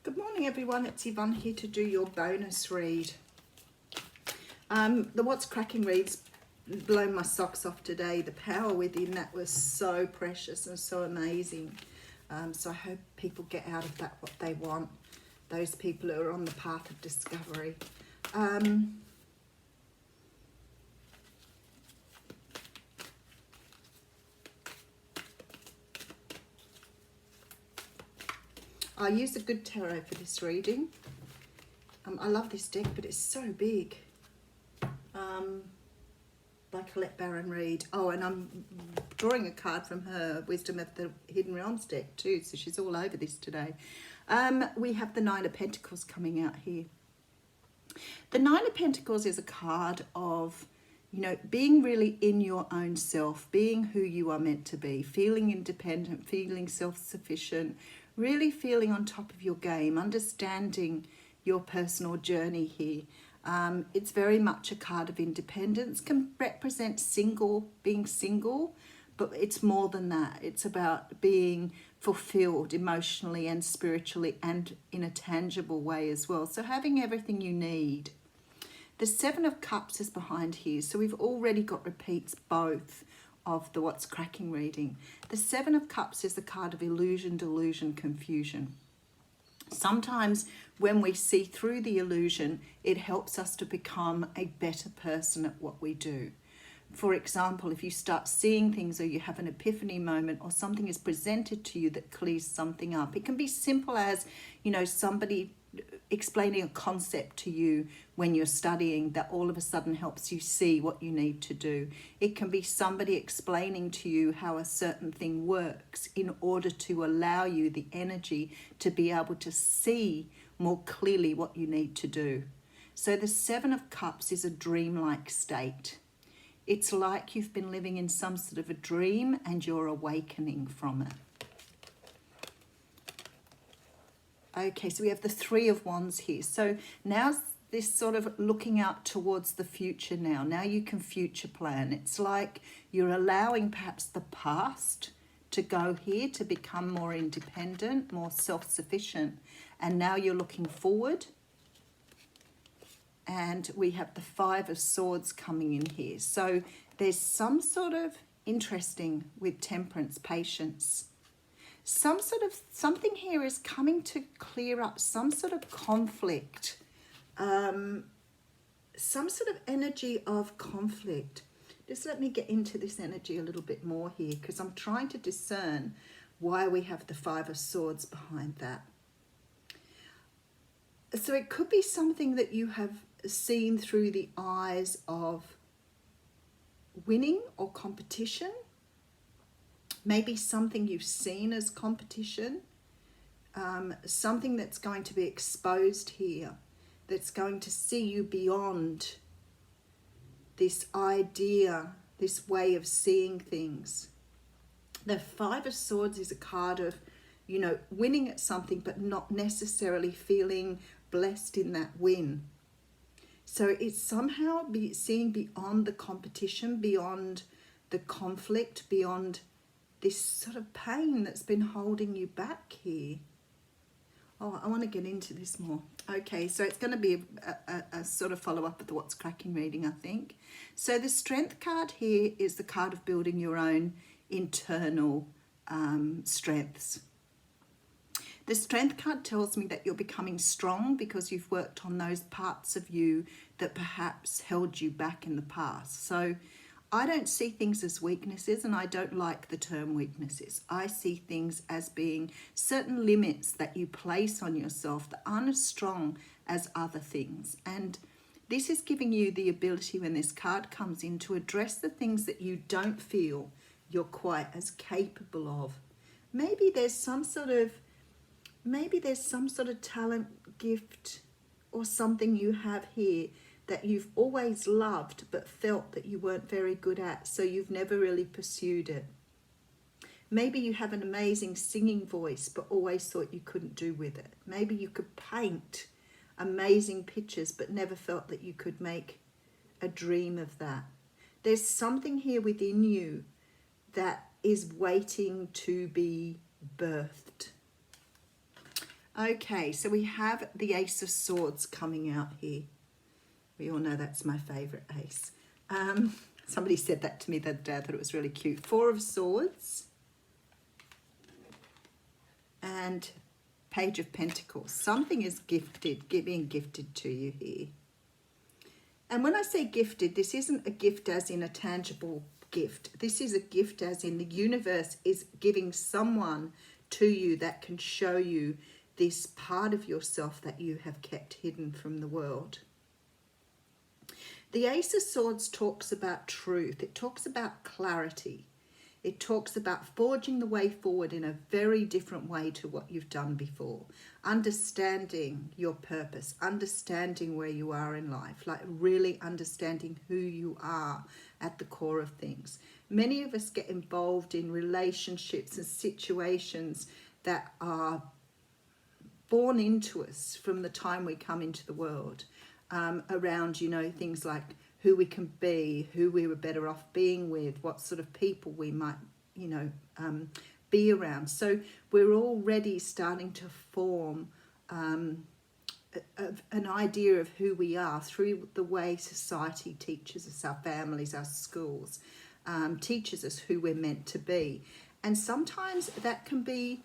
Good morning everyone, it's Yvonne here to do your bonus read. The What's Cracking read's blown my socks off today. The power within that was so precious and so amazing. So I hope people get out of that what they want, those people who are on the path of discovery. I used a good tarot for this reading. I love this deck, but it's so big. By Colette Baron Reid. Oh, and I'm drawing a card from her Wisdom of the Hidden Realms deck too, so she's all over this today. We have the Nine of Pentacles coming out here. The Nine of Pentacles is a card of, you know, being really in your own self, being who you are meant to be, feeling independent, feeling self-sufficient, really feeling on top of your game, understanding your personal journey here. It's very much a card of independence, can represent being single, but it's more than that. It's about being fulfilled emotionally and spiritually and in a tangible way as well. So having everything you need. The Seven of Cups is behind here, so we've already got repeats both of the What's Cracking reading. The Seven of Cups is the card of illusion, delusion, confusion. Sometimes when we see through the illusion, it helps us to become a better person at what we do. For example, if you start seeing things or you have an epiphany moment or something is presented to you that clears something up, it can be simple as, you know, somebody explaining a concept to you when you're studying that all of a sudden helps you see what you need to do. It can be somebody explaining to you how a certain thing works in order to allow you the energy to be able to see more clearly what you need to do. So the Seven of Cups is a dreamlike state. It's like you've been living in some sort of a dream and you're awakening from it. Okay, so we have the Three of Wands here. So now's this sort of looking out towards the future now. Now you can future plan. It's like you're allowing perhaps the past to go here to become more independent, more self-sufficient. And now you're looking forward. And we have the Five of Swords coming in here. So there's some sort of interesting with temperance, patience. Something here is coming to clear up some sort of conflict, some sort of energy of conflict. Just let me get into this energy a little bit more here, because I'm trying to discern why we have the Five of Swords behind that. So it could be something that you have seen through the eyes of winning or competition. Maybe something you've seen as competition, something that's going to be exposed here, that's going to see you beyond this idea, this way of seeing things. The Five of Swords is a card of, you know, winning at something but not necessarily feeling blessed in that win. So it's somehow seeing beyond the competition, beyond the conflict, beyond this sort of pain that's been holding you back here. Oh, I want to get into this more. Okay, so it's going to be a sort of follow-up of the What's Cracking reading, I think. So the Strength card here is the card of building your own internal strengths. The Strength card tells me that you're becoming strong because you've worked on those parts of you that perhaps held you back in the past. So I don't see things as weaknesses, and I don't like the term weaknesses. I see things as being certain limits that you place on yourself that aren't as strong as other things. And this is giving you the ability, when this card comes in, to address the things that you don't feel you're quite as capable of. Maybe there's some sort of talent, gift, or something you have here that you've always loved but felt that you weren't very good at, so you've never really pursued it. Maybe you have an amazing singing voice but always thought you couldn't do with it. Maybe you could paint amazing pictures but never felt that you could make a dream of that. There's something here within you that is waiting to be birthed. Okay, so we have the Ace of Swords coming out here. We all know that's my favourite ace. Somebody said that to me the other day. I thought it was really cute. Four of Swords and Page of Pentacles. Something is being gifted to you here. And when I say gifted, this isn't a gift as in a tangible gift. This is a gift as in the universe is giving someone to you that can show you this part of yourself that you have kept hidden from the world. The Ace of Swords talks about truth. It talks about clarity. It talks about forging the way forward in a very different way to what you've done before. Understanding your purpose, understanding where you are in life, like really understanding who you are at the core of things. Many of us get involved in relationships and situations that are born into us from the time we come into the world, around, you know, things like who we can be, who we were better off being with, what sort of people we might, you know, be around. So we're already starting to form an idea of who we are through the way society teaches us, our families, our schools, teaches us who we're meant to be. And sometimes that can be,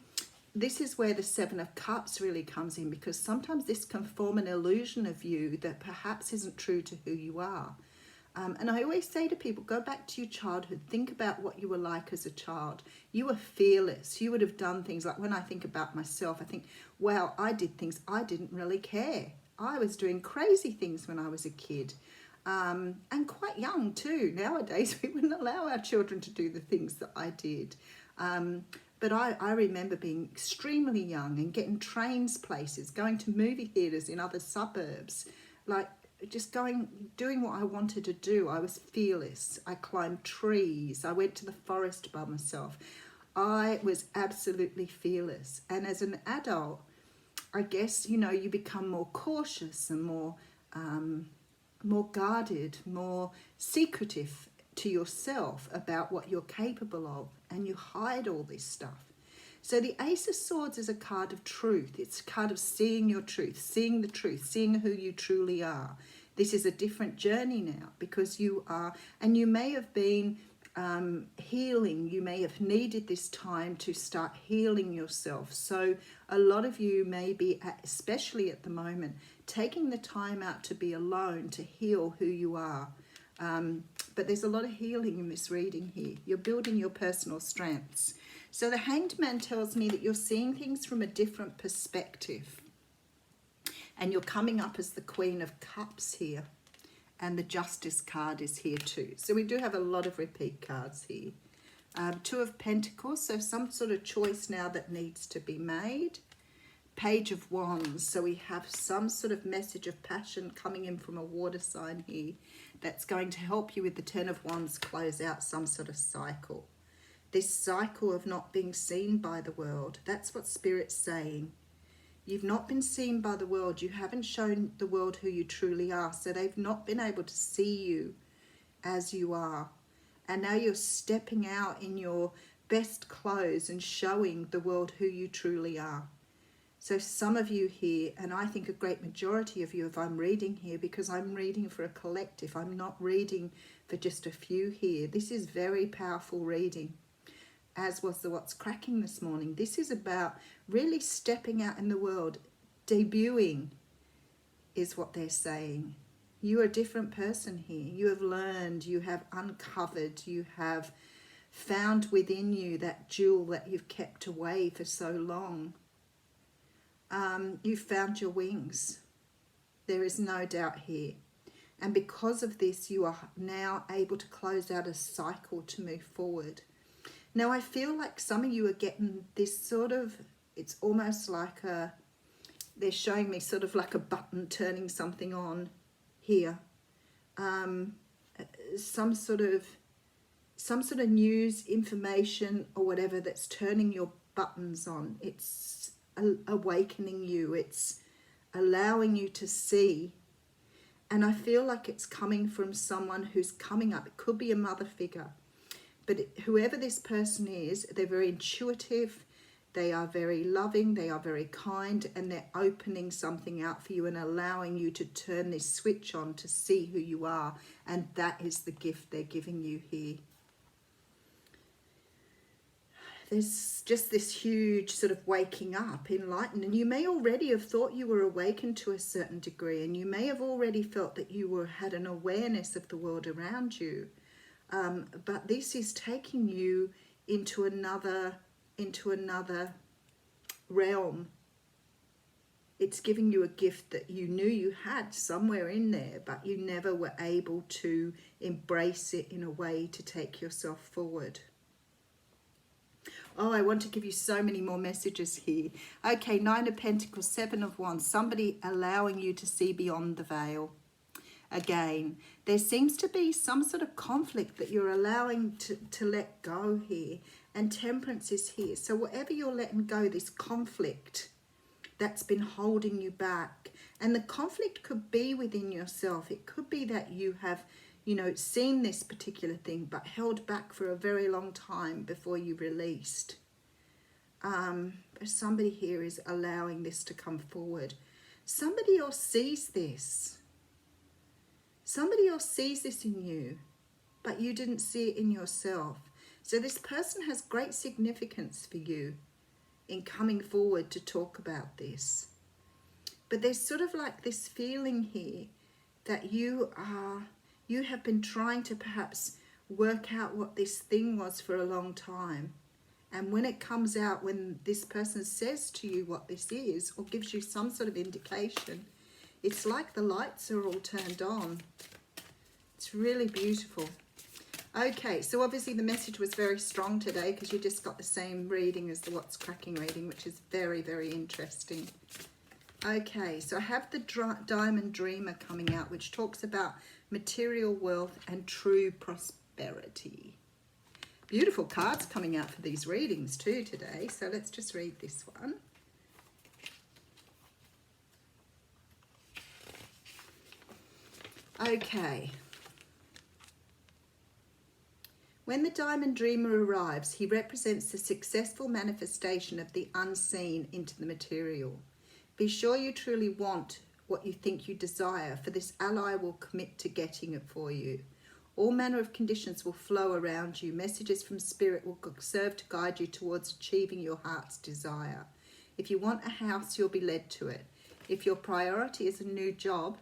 this is where the Seven of Cups really comes in, because sometimes this can form an illusion of you that perhaps isn't true to who you are. And I always say to people, go back to your childhood, think about what you were like as a child. You were fearless. You would have done things like, when I think about myself, I think, wow, I did things I didn't really care. I was doing crazy things when I was a kid, and quite young too. Nowadays, we wouldn't allow our children to do the things that I did. But I remember being extremely young and getting trains places, going to movie theatres in other suburbs, like just doing what I wanted to do. I was fearless. I climbed trees. I went to the forest by myself. I was absolutely fearless. And as an adult, I guess, you know, you become more cautious and more guarded, more secretive to yourself about what you're capable of, and you hide all this stuff. So the Ace of Swords is a card of truth. It's a card of seeing your truth, seeing the truth, seeing who you truly are. This is a different journey now, because you are, and you may have been healing. You may have needed this time to start healing yourself. So a lot of you may be, especially at the moment, taking the time out to be alone, to heal who you are. But there's a lot of healing in this reading here. You're building your personal strengths. So the Hanged Man tells me that you're seeing things from a different perspective. And you're coming up as the Queen of Cups here. And the Justice card is here too. So we do have a lot of repeat cards here. Two of Pentacles, so some sort of choice now that needs to be made. Page of Wands, so we have some sort of message of passion coming in from a water sign here that's going to help you with the Ten of Wands close out some sort of cycle. This cycle of not being seen by the world, that's what Spirit's saying. You've not been seen by the world. You haven't shown the world who you truly are. So they've not been able to see you as you are. And now you're stepping out in your best clothes and showing the world who you truly are. So some of you here, and I think a great majority of you, if I'm reading here, because I'm reading for a collective, I'm not reading for just a few here. This is very powerful reading, as was the What's Cracking this morning. This is about really stepping out in the world. Debuting is what they're saying. You are a different person here. You have learned, you have uncovered, you have found within you that jewel that you've kept away for so long. You've found your wings. There is no doubt here. And because of this, you are now able to close out a cycle to move forward. Now, I feel like some of you are getting this sort of, it's almost like they're showing me sort of like a button turning something on here. Some sort of news, information or whatever that's turning your buttons on. It's awakening you. It's allowing you to see. And I feel like it's coming from someone who's coming up. It could be a mother figure. But whoever this person is, they're very intuitive. They are very loving, they are very kind, and they're opening something out for you and allowing you to turn this switch on to see who you are. And that is the gift they're giving you here. There's just this huge sort of waking up, enlightened, and you may already have thought you were awakened to a certain degree, and you may have already felt that you had an awareness of the world around you. But this is taking you into another realm. It's giving you a gift that you knew you had somewhere in there, but you never were able to embrace it in a way to take yourself forward. Oh, I want to give you so many more messages here. Okay, 9 of Pentacles, 7 of Wands. Somebody allowing you to see beyond the veil. Again, there seems to be some sort of conflict that you're allowing to let go here. And Temperance is here. So whatever you're letting go, this conflict that's been holding you back. And the conflict could be within yourself. It could be that you have, you know, seen this particular thing but held back for a very long time before you released. Somebody here is allowing this to come forward. Somebody else sees this. Somebody else sees this in you, but you didn't see it in yourself. So this person has great significance for you in coming forward to talk about this. But there's sort of like this feeling here that you have been trying to perhaps work out what this thing was for a long time. And when it comes out, when this person says to you what this is, or gives you some sort of indication, it's like the lights are all turned on. It's really beautiful. Okay, so obviously the message was very strong today because you just got the same reading as the What's Cracking reading, which is very, very interesting. Okay, so I have the Diamond Dreamer coming out, which talks about material wealth and true prosperity. Beautiful cards coming out for these readings too today. So let's just read this one. Okay. When the Diamond Dreamer arrives, he represents the successful manifestation of the unseen into the material. Be sure you truly want what you think you desire, for this ally will commit to getting it for you. All manner of conditions will flow around you. Messages from Spirit will serve to guide you towards achieving your heart's desire. If you want a house, you'll be led to it. If your priority is a new job,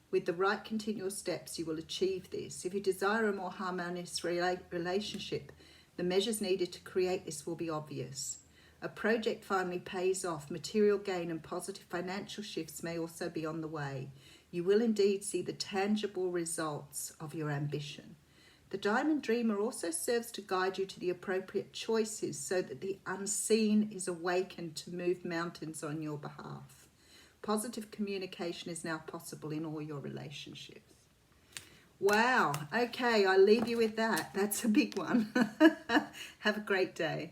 with the right continual steps, you will achieve this. If you desire a more harmonious relationship, the measures needed to create this will be obvious. A project finally pays off. Material gain and positive financial shifts may also be on the way. You will indeed see the tangible results of your ambition. The Diamond Dreamer also serves to guide you to the appropriate choices so that the unseen is awakened to move mountains on your behalf. Positive communication is now possible in all your relationships. Wow. Okay, I'll leave you with that. That's a big one. Have a great day.